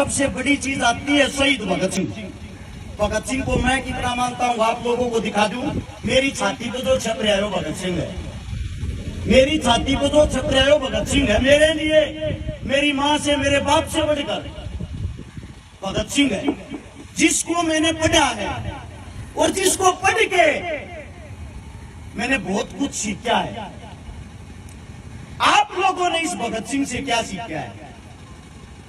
सबसे बड़ी चीज आती है शहीद भगत सिंह। भगत सिंह को मैं कितना मानता हूँ आप लोगों को दिखा दूं। मेरी छाती पे जो छप रहा है वो भगत सिंह है। मेरी छाती पे जो छप रहा है वो भगत सिंह है। मेरे लिए मेरी माँ से मेरे बाप से बढ़कर भगत सिंह है, जिसको मैंने पढ़ा है और जिसको पढ़ के मैंने बहुत कुछ सीखा है। आप लोगों ने इस भगत सिंह से क्या सीखा है,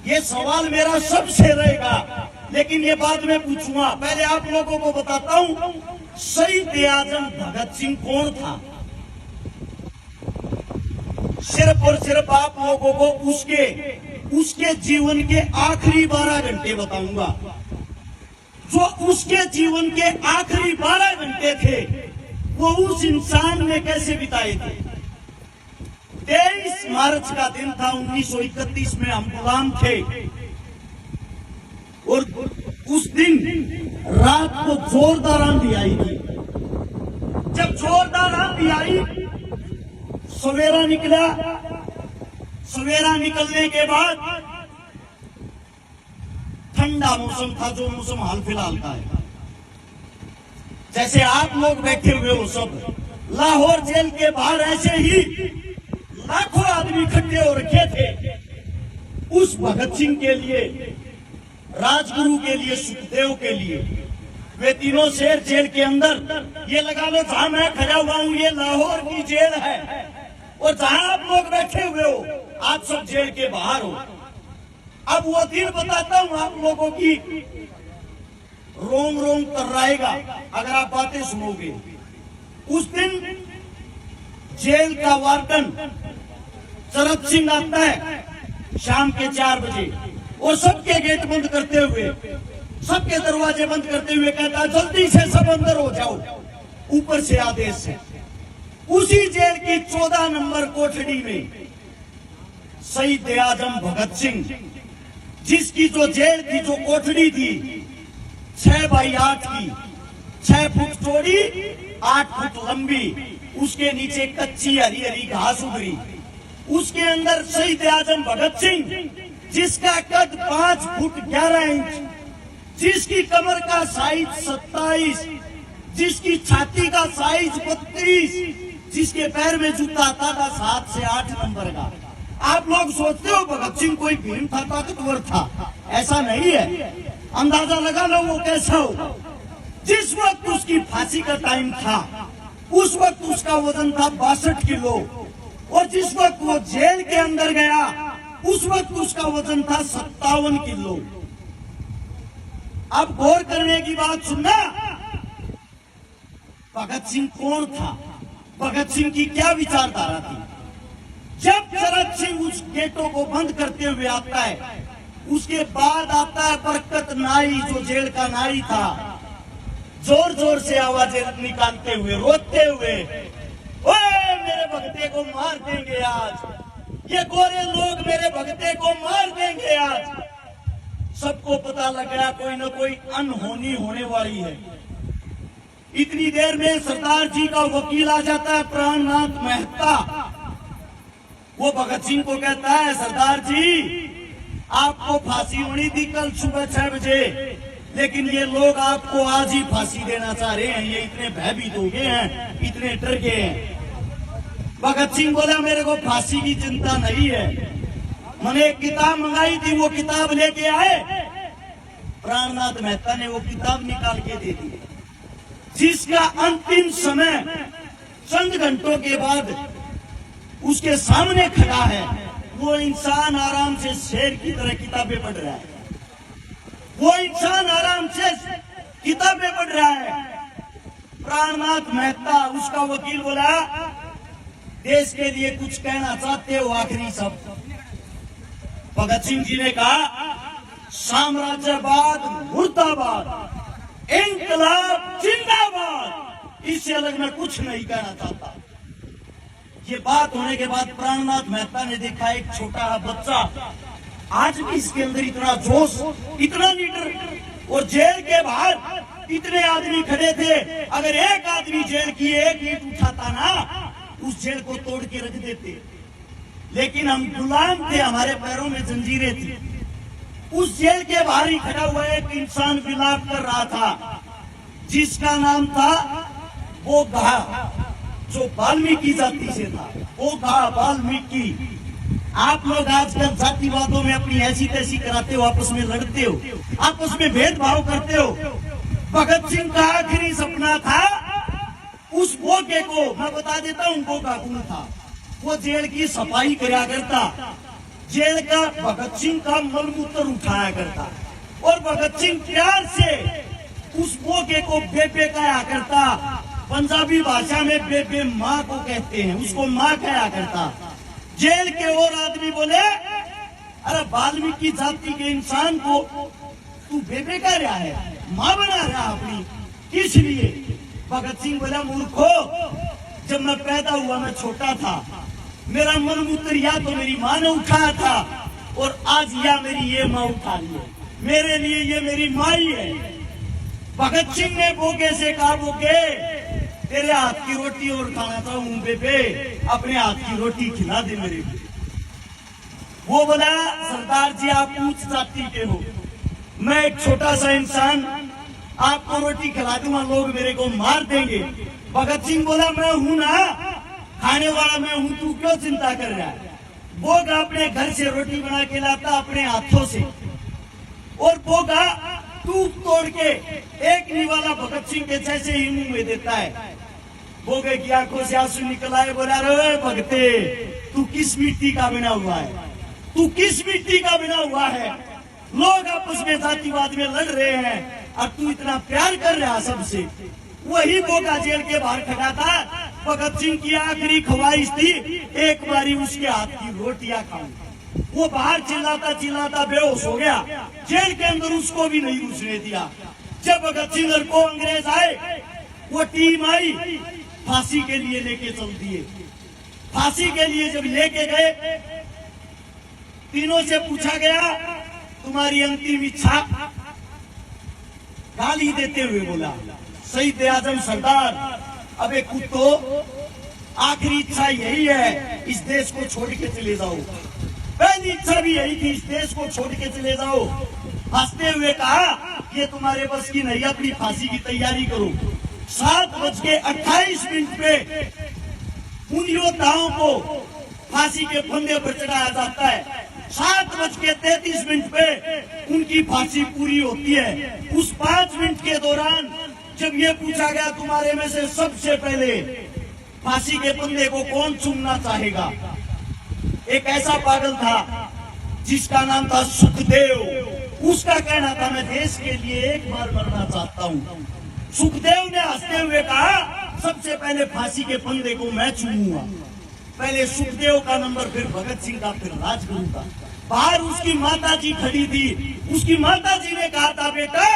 ये सवाल मेरा सबसे रहेगा, लेकिन ये बाद में पूछूंगा। पहले आप लोगों को बताता हूं शहीद आजम भगत सिंह कौन था। सिर्फ और सिर्फ आप लोगों को उसके जीवन के आखिरी 12 घंटे बताऊंगा। जो उसके जीवन के आखिरी 12 घंटे थे वो उस इंसान ने कैसे बिताए थे। 23 मार्च का दिन था, 1931 में हम गुलाम थे और उस दिन रात को जोरदार आंधी आई थी। जब जोरदार आंधी आई, सवेरा निकला। सवेरा निकलने के बाद ठंडा मौसम था, जो मौसम हाल फिलहाल का है। जैसे आप लोग बैठे हुए हो सब, लाहौर जेल के बाहर ऐसे ही लाखों आदमी इकट्ठे हो रखे थे उस भगत सिंह के लिए, राजगुरु के लिए, सुखदेव के लिए। वे तीनों शेर जेल के अंदर, ये लगा लो जहां मैं खड़ा हुआ हूं ये लाहौर की जेल है, और जहां आप लोग बैठे हुए हो आप सब जेल के बाहर हो। अब वो दिन बताता हूं आप लोगों की, रोम रोम तर्राएगा अगर आप बातें सुनोगे। उस दिन जेल का वार्डन शरद सिंह आता है शाम के 4 बजे और सबके गेट बंद करते हुए, सबके दरवाजे बंद करते हुए कहता जल्दी से सब अंदर हो जाओ, ऊपर से आदेश है। उसी जेल की 14 नंबर कोठड़ी में शहीद आजम भगत सिंह, जिसकी जो जेल की जो कोठड़ी थी 6 बाई 8 की, 6 फुट चौड़ी 8 फुट लंबी, उसके नीचे कच्ची हरी हरी घास उगरी, उसके अंदर शहीद आजम भगत सिंह, जिसका कद 5 फुट 11 इंच, जिसकी कमर का साइज 27, जिसकी छाती का साइज 32, जिसके पैर में जूता आता था 7 से 8 नंबर का। आप लोग सोचते हो भगत सिंह कोई भीम था, ताकतवर था, ऐसा नहीं है। अंदाजा लगा लो वो कैसा हो। जिस वक्त उसकी फांसी का टाइम था उस वक्त उसका वजन था 62 किलो, और जिस वक्त वो जेल के अंदर गया उस वक्त उसका वजन था 57 किलो। अब गौर करने की बात सुनना, भगत सिंह कौन था, भगत सिंह की क्या विचारधारा थी। जब शरद सिंह उस गेटों को बंद करते हुए आता है, उसके बाद आता है बरकत नाई, जो जेल का नाई था, जोर जोर से आवाजें निकालते हुए, रोते हुए, ओए मेरे भगते को मार देंगे आज, ये गोरे लोग मेरे भगते को मार देंगे आज। सबको पता लग गया कोई न कोई अनहोनी होने वाली है। इतनी देर में सरदार जी का वकील आ जाता है, प्राणनाथ मेहता। वो भगत सिंह को कहता है सरदार जी आपको फांसी होनी थी कल सुबह 6 बजे, लेकिन ये लोग आपको आज ही फांसी देना चाह रहे हैं, ये इतने भयभीत हो गए हैं, इतने डर गए हैं। भगत सिंह बोला मेरे को फांसी की चिंता नहीं है, मैंने एक किताब मंगाई थी, वो किताब लेके आए। प्राणनाथ मेहता ने वो किताब निकाल के दे दी, जिसका अंतिम समय चंद घंटों के बाद उसके सामने खड़ा है। वो इंसान आराम से शेर की तरह किताबें पढ़ रहा है, वो इंसान आराम से किताबें पढ़ रहा है। प्राणनाथ मेहता, उसका वकील, बोला देश के लिए कुछ कहना चाहते हो आखिरी शब्द। भगत सिंह जी ने कहा साम्राज्यवाद मुर्दाबाद, इंकलाब जिंदाबाद, इससे अलग मैं कुछ नहीं कहना चाहता। ये बात होने के बाद प्राणनाथ मेहता ने देखा एक छोटा बच्चा, आज भी इसके अंदर इतना जोश, इतना लीडर, और जेल के बाहर इतने आदमी खड़े थे, अगर एक आदमी जेल की एक ईंट उठाता ना, उस जेल को तोड़ के रख देते। लेकिन हम गुलाम थे, हमारे पैरों में जंजीरें थी। उस जेल के बाहर ही खड़ा हुआ एक इंसान विलाप कर रहा था, जिसका नाम था बोघा, जो वाल्मीकि जाति से था। बोघा वाल्मीकि। आप लोग आजकल जातिवादों में अपनी ऐसी तैसी कराते हो, आपस में लड़ते हो, आपस में भेदभाव करते हो। भगत सिंह का आखिरी सपना था उस बोघे को, मैं बता देता हूं बोघा कौन था। वो जेल की सफाई कराया करता, जेल का भगत सिंह का मलमूत्र उठाया करता, और भगत सिंह प्यार से उस बोघे को बेबे कहा करता। पंजाबी भाषा में बेबे माँ को कहते हैं, उसको माँ कहा करता। जेल के और आदमी बोले, अरे वाल्मीकि जाति के इंसान को तू बेबे कह रहा है, माँ बना रहा अपनी, किस लिए? भगत सिंह बोला, मूर्खो, जब मैं पैदा हुआ मैं छोटा था, मेरा मलमूत्र या तो मेरी माँ ने उठाया था, और आज या मेरी ये माँ उठा ली है, मेरे लिए ये मेरी माँ ही है। भगत सिंह ने बोके से कहा, बोके तेरे हाथ की रोटी और खाना था हूं बेबे, अपने हाथ की रोटी खिला दे मेरे को। वो बोला, सरदार जी आप उच्च जाति के हो, मैं एक छोटा सा इंसान, आपको रोटी खिला दूंगा, लोग मेरे को मार देंगे। भगत सिंह बोला, मैं हूं ना, खाने वाला मैं हूं, तू क्यों चिंता कर रहा है? बोगा अपने घर से रोटी बना के लाता अपने हाथों से, और बोगा टूट तोड़ के एक निवाला भगत सिंह के जैसे ही मुंह में देता है। बोगे की आंखों से आंसू निकल आए, बोला, रे भगते, तू किस मिट्टी का बना हुआ है? तू किस मिट्टी का बना हुआ है? लोग आपस में जातिवाद में लड़ रहे हैं और तू इतना प्यार कर रहा सबसे। वही बोगा जेल के बाहर खड़ा था। भगत सिंह की आखिरी ख्वाहिश थी, एक बारी उसके हाथ की रोटियां खाऊं। वो बाहर चिल्लाता चिल्लाता बेहोश हो गया, जेल के अंदर उसको भी नहीं घुसने दिया। जब भगत सिंह को अंग्रेज आए, वो टीम आई, फांसी के लिए लेके चल दिए। फांसी के लिए जब लेके गए, तीनों से पूछा गया, तुम्हारी अंतिम इच्छा? गाली देते हुए बोला, शहीद आजम सरदार, अबे कुत्तो, आखिरी इच्छा यही है, इस देश को छोड़ के चले जाओ। पहली इच्छा भी यही थी, इस देश को छोड़ के चले जाओ। हंसते हुए कहा, ये तुम्हारे बस की नहीं, अपनी फांसी की तैयारी करो। 7:28 पे उन योद्धाओं को फांसी के फंदे पर चढ़ाया जाता है। 7:33 पे उनकी फांसी पूरी होती है। उस 5 मिनट के दौरान जब ये पूछा गया, तुम्हारे में से सबसे पहले फांसी के फंदे को कौन चूमना चाहेगा, एक ऐसा पागल था जिसका नाम था सुखदेव। उसका कहना था, मैं देश के लिए एक बार मरना चाहता हूँ। सुखदेव ने हंसते हुए कहा, सबसे पहले फांसी के फंदे को मैं चूमूंगा। पहले सुखदेव का नंबर, फिर भगत सिंह का, फिर राजगुरु का। बाहर उसकी माता जी खड़ी थी। उसकी माता जी ने कहा था, बेटा,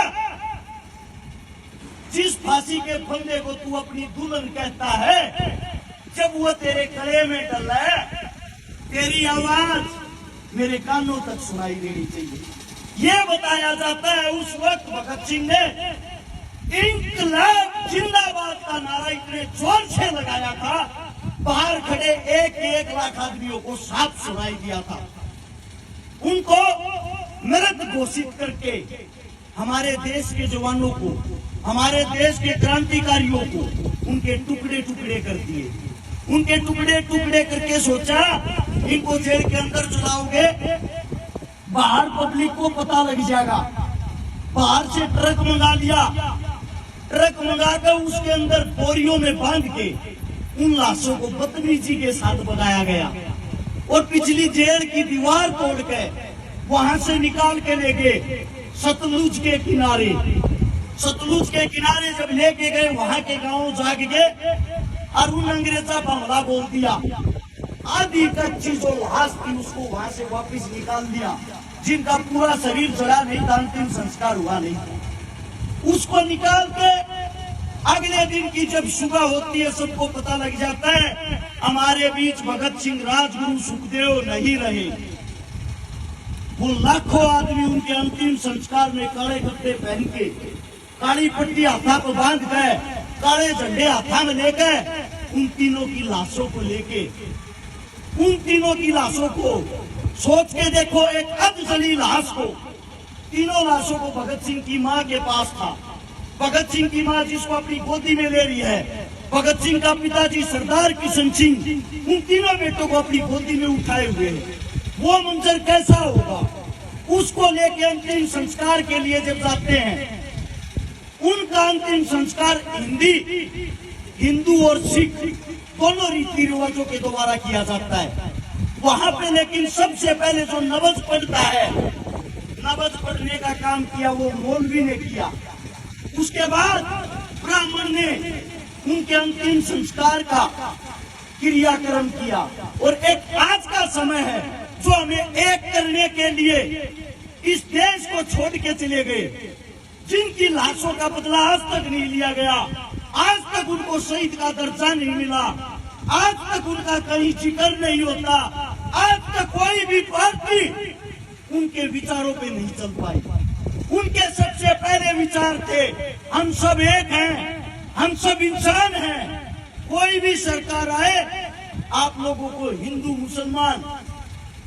जिस फांसी के फंदे को तू अपनी दुल्हन कहता है, जब वो तेरे गले में डल है, तेरी आवाज मेरे कानों तक सुनाई देनी चाहिए। ये बताया जाता है उस वक्त भगत सिंह ने इंकलाब जिंदाबाद का नारा इतने जोर से लगाया था, बाहर खड़े 1 लाख आदमियों को साफ सुनाई दिया था। उनको मृत घोषित करके हमारे देश के जवानों को, हमारे देश के क्रांतिकारियों को उनके टुकड़े टुकड़े कर दिए। उनके टुकड़े टुकड़े करके सोचा, इनको जेल के अंदर चलाओगे, बाहर पब्लिक को पता लग जाएगा। बाहर से ट्रक मंगा लिया, ट्रक मंगाकर उसके अंदर बोरियों में बांध के उन लाशों को बदतमीजी के साथ भगाया गया, और पिछली जेल की दीवार तोड़ के वहां से निकाल के ले गए सतलुज के किनारे। सतलुज के किनारे जब लेके गए, वहां के गांव जाग गए और उन अंग्रेजा का हमला बोल दिया। आधी कच्ची जो लाश थी उसको वहां से वापस निकाल दिया, जिनका पूरा शरीर जला नहीं था, अंतिम संस्कार हुआ नहीं था, उसको निकाल के अगले दिन की जब सुबह होती है, सबको पता लग जाता है हमारे बीच भगत सिंह, राजगुरु, सुखदेव नहीं रहे। वो लाखों आदमी उनके अंतिम संस्कार में काले कपड़े पहन के, काली पट्टी हाथा को बांध गए, काले झंडे हाथा में लेकर उन तीनों की लाशों को लेके, उन तीनों की लाशों को सोच के देखो, एक अधजली लाश को तीनों लाशों को भगत सिंह की मां के पास था। भगत सिंह की मां जिसको अपनी गोदी में ले रही है, भगत सिंह का पिताजी सरदार किशन सिंह उन तीनों बेटों को अपनी गोदी में उठाए हुए हैं। वो मंजर कैसा होगा? उसको लेके अंतिम संस्कार के लिए जब जाते हैं, उनका अंतिम संस्कार हिंदू और सिख दोनों रीति रिवाजों के द्वारा किया जाता है। वहां पे लेकिन सबसे पहले जो नवज पढ़ता है, नवज पढ़ने का काम किया वो मौलवी ने किया। उसके बाद ब्राह्मण ने उनके अंतिम संस्कार का क्रियाक्रम किया। और एक आज का समय है जो हमें एक करने के लिए इस देश को छोड़ के चले गए, जिनकी लाशों का बदला आज तक नहीं लिया गया, आज तक उनको शहीद का दर्जा नहीं मिला, आज तक उनका कहीं जिक्र नहीं होता, आज तक कोई भी पार्टी उनके विचारों पे नहीं चल पाई। उनके सबसे पहले विचार थे हम सब एक हैं, हम सब इंसान हैं। कोई भी सरकार आए आप लोगों को हिंदू मुसलमान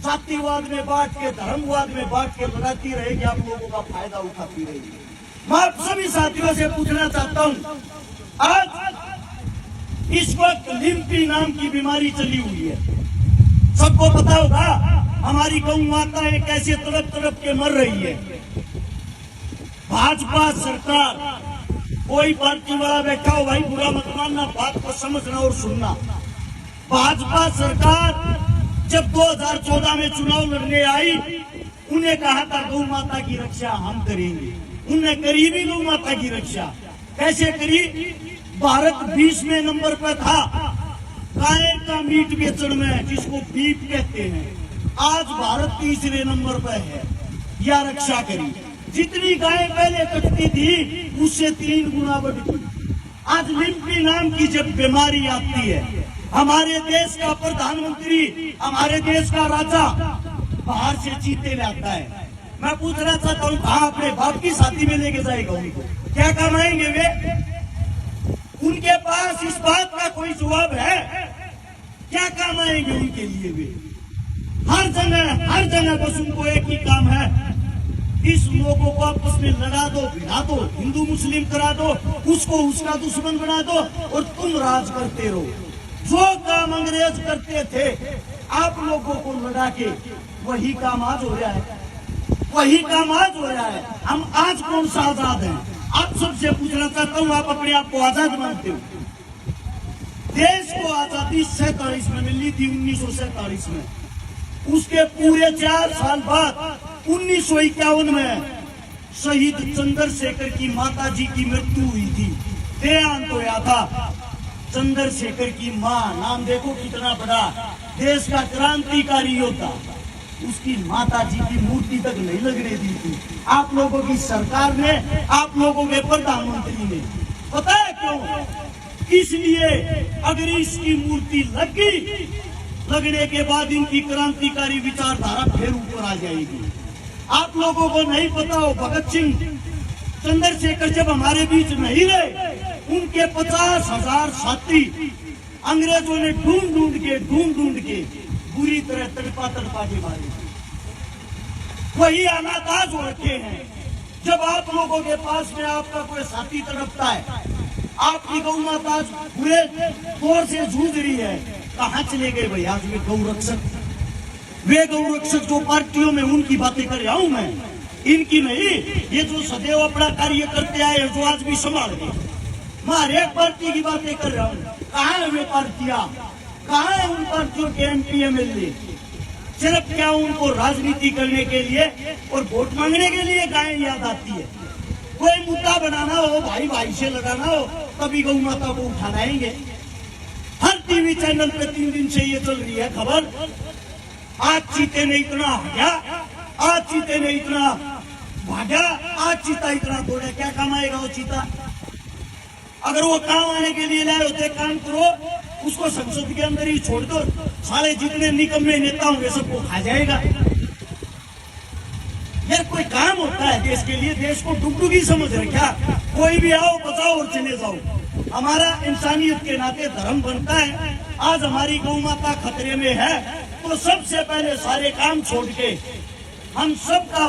जातिवाद में बांट के, धर्मवाद में बांट के लड़ाती रहेगी, आप लोगों का फायदा उठाती रहेगी। मैं आप सभी साथियों से पूछना चाहता हूं, आज इस वक्त लिम्पी नाम की बीमारी चली हुई है। सबको पता होगा हमारी गौ माताएं कैसे तड़प तड़प के मर रही है। भाजपा सरकार, कोई पार्टी वाला बैठा हो भाई बुरा मत मानना, बात को समझना और सुनना। भाजपा सरकार जब 2014 में चुनाव लड़ने आई, उन्हें कहा था गौ माता की रक्षा हम करेंगे। उन्होंने करी भी गौ माता की रक्षा। कैसे करी? भारत 20वें नंबर पर था गाय का मीट बेचने में, जिसको बीफ कहते हैं। आज भारत 3रे नंबर पर है। यह रक्षा करी। जितनी गाय पहले कटती थी उससे 3 गुना बढ़ गई। आज लिम्पी नाम की जब बीमारी आती है, हमारे देश का प्रधानमंत्री, हमारे देश का राजा बाहर से चीते लाता है। मैं पूछना चाहता हूँ कहाँ अपने बाप की शादी में लेके जाएगा उनको? क्या कमाएंगे वे? उनके पास इस बात का कोई जवाब है? क्या कमाएंगे उनके लिए वे? हर जगह बस उनको एक ही काम है, इस लोगों को आपस में लड़ा दो, भिड़ा दो, हिंदू मुस्लिम करा दो, उसको उसका दुश्मन बना दो और तुम राज करते रहो। जो काम अंग्रेज करते थे आप लोगों को लड़ा के, वही काम आज हो रहा है, वही काम आज हो रहा है। हम आज कौन सा आजाद हैं? आप सबसे पूछना चाहता हूँ, आप अपने आप को आजाद मानते हो? देश को आजादी 47 में मिली थी, 1947 में। उसके पूरे 4 साल बाद 1951 में शहीद चंद्रशेखर की माता जी की मृत्यु हुई थी, देहांत होया था। चंद्रशेखर की मां, नाम देखो कितना बड़ा, देश का क्रांतिकारी योद्धा, उसकी माता जी की मूर्ति तक नहीं लगने दी थी आप लोगों की सरकार ने, आप लोगों के प्रधानमंत्री ने। पता है क्यों? इसलिए अगर इसकी मूर्ति लग गई, लगने के बाद इनकी क्रांतिकारी विचारधारा फिर ऊपर आ जाएगी। आप लोगों को नहीं पता हो, भगत सिंह, चंद्रशेखर जब हमारे बीच नहीं रहे, उनके 50,000 साथी अंग्रेजों ने ढूंढ ढूंढ के बुरी तरह तड़पा के मारे। वही हालात आज हो रखे हैं। जब आप लोगों के पास में आपका कोई साथी तड़पता है, आपकी गौ माता आज बुरे दौर से जूझ रही है, कहाँ चले गए भाई आज वे गौरक्षक? वे गौरक्षक जो पार्टियों में, उनकी बातें कर रहा हूं मैं, इनकी नहीं। ये जो सदैव अपना कार्य करते आए, जो आज भी संभाल गए, मैं हर एक पार्टी की बातें कर रहा हूँ। कहाँ है वे पार्टियां? कहाँ है उन पार्टियों के MP MLA? सिर्फ क्या उनको राजनीति करने के लिए और वोट मांगने के लिए गाय याद आती है? कोई मुद्दा बनाना हो, भाई से लड़ाना हो, तभी गौ माता को उठा लाएंगे। हर टीवी चैनल पे 3 दिन से ये चल रही है खबर, आज चीते ने इतना भागा, आज चीते ने इतना भागा, आज चीता इतना दौड़ा। क्या काम आएगा वो चीता? अगर वो काम आने के लिए लाए होते, काम करो, उसको संसद के अंदर ही छोड़ दो, सारे जितने निकम्मे नेता होंगे सबको खा जाएगा। यार कोई काम होता है देश के लिए, देश को डुगडुगी समझ रहे क्या? कोई भी आओ, बचाओ और चले जाओ। हमारा इंसानियत के नाते धर्म बनता है। आज हमारी गौ माता खतरे में है, तो सबसे पहले सारे काम छोड़ के हम सबका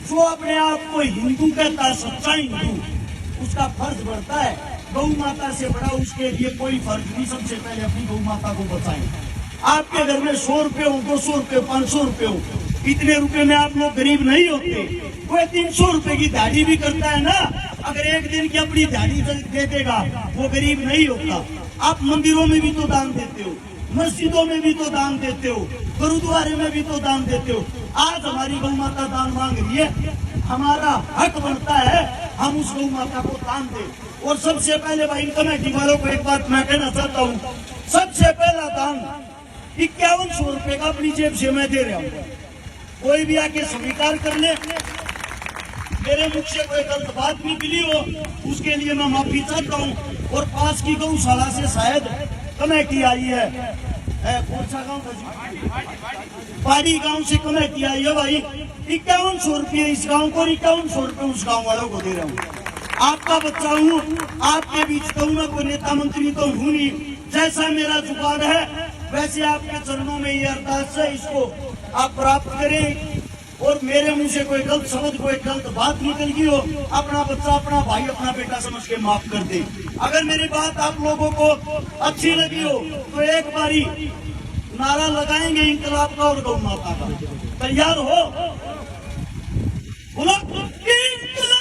जो अपने आप को हिंदू कहता है, सच्चा हिंदू, उसका फर्ज बढ़ता है गौ माता से बड़ा उसके लिए कोई फर्ज नहीं। सबसे पहले अपनी गौ माता को बचाएं। आपके घर में 100 रुपए हो, 200 रुपए हो, 500 रुपए हो, इतने रुपए में आप लोग गरीब नहीं होते। कोई 300 रुपए की दाढ़ी भी करता है ना, अगर एक दिन की अपनी दाढ़ी दे देगा वो गरीब नहीं होता। आप मंदिरों में भी तो दान देते हो, मस्जिदों में भी तो दान देते हो, गुरुद्वारे में भी तो दान देते हो। आज हमारी गौ माता दान मांग रही है, हमारा हक बनता है हम उस गौ माता को दान दें। और सबसे पहले भाई कमेटी वालों को एक बात मैं कहना चाहता हूँ, सबसे पहला दान 5100 रुपए का अपनी जेब से मैं दे रहा हूँ। कोई भी आके स्वीकार कर ले, मेरे मुख से कोई गलत बात निकली हो उसके लिए मैं माफी चाहता हूँ। और पास की गौशाला से शायद कमेटी आई है, कौन सा गाँव, पहाड़ी गांव से कमेटी आई है भाई। 5100 रुपये इस गांव को, 5100 रुपये उस गांव वालों को दे रहा हूँ। आपका बच्चा हूँ, आपके बीच तो मैं कोई नेता मंत्री तो हूँ नहीं। जैसा मेरा जुबान है वैसे आपके चरणों में ये अरदास है, इसको आप प्राप्त करें। और मेरे मुंह से कोई गलत शब्द, कोई गलत बात निकल गई हो, अपना बच्चा, अपना भाई, अपना बेटा समझ के माफ कर दे। अगर मेरी बात आप लोगों को अच्छी लगी हो तो एक बारी नारा लगाएंगे इंकलाब का और गौ माता का। तैयार हो? बोलो इंकलाब।